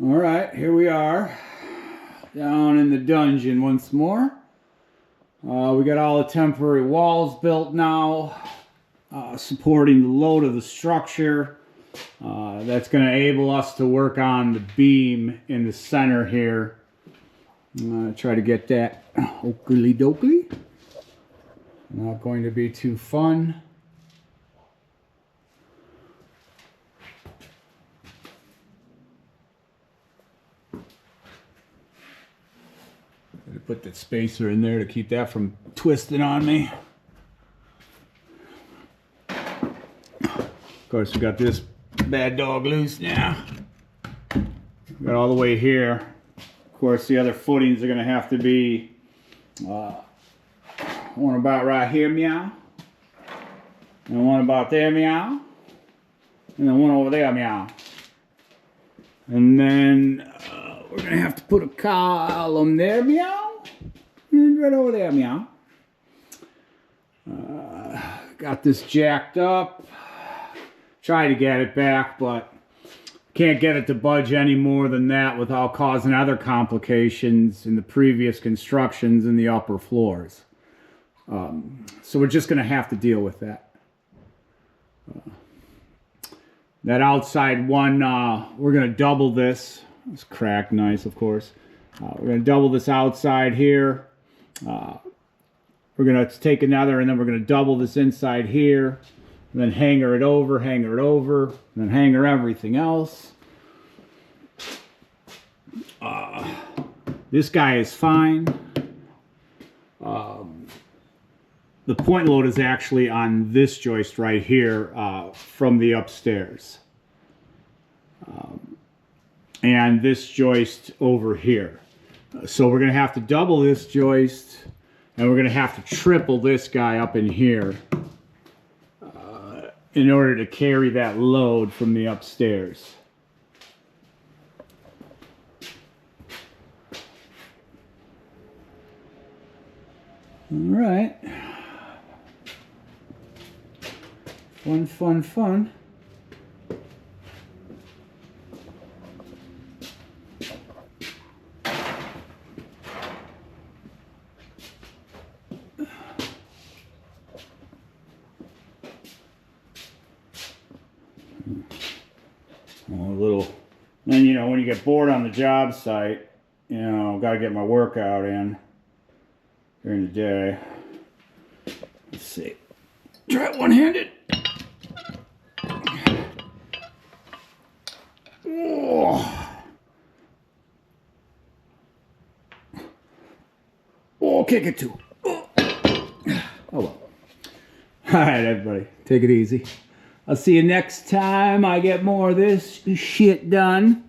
All right, here we are down in the dungeon once more. We got all the temporary walls built now, supporting the load of the structure. That's going to enable us to work on the beam in the center here. Try to get that oakley dokley. Not going to be too fun. Put that spacer in there to keep that from twisting on me. Of course, we got this bad dog loose now. Got all the way here. Of course, the other footings are going to have to be one about right here, meow, and one about there, meow, and then one over there, meow. And then we're going to have to put a column there, meow. And right over there, meow. Got this jacked up. Tried to get it back, but can't get it to budge any more than that without causing other complications in the previous constructions in the upper floors. So we're just going to have to deal with that. That outside one, we're going to double this. It's cracked nice, of course. We're going to double this outside here. We're going to take another, and then we're going to double this inside here. And then hanger it over, and then hanger everything else. This guy is fine. The point load is actually on this joist right here from the upstairs. And this joist over here. So we're going to have to double this joist, and we're going to have to triple this guy up in here in order to carry that load from the upstairs. All right. Fun, fun, fun. Then, you know, when you get bored on the job site, you know, got to get my workout in during the day. Let's see. Try it one-handed. Oh, kick it too. Oh, well. All right, everybody. Take it easy. I'll see you next time I get more of this shit done.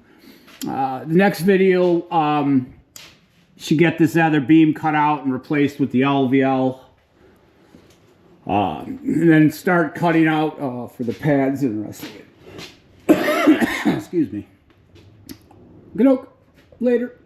The next video should get this other beam cut out and replaced with the LVL. And then start cutting out for the pads and the rest of it. Excuse me. Good oak. Later.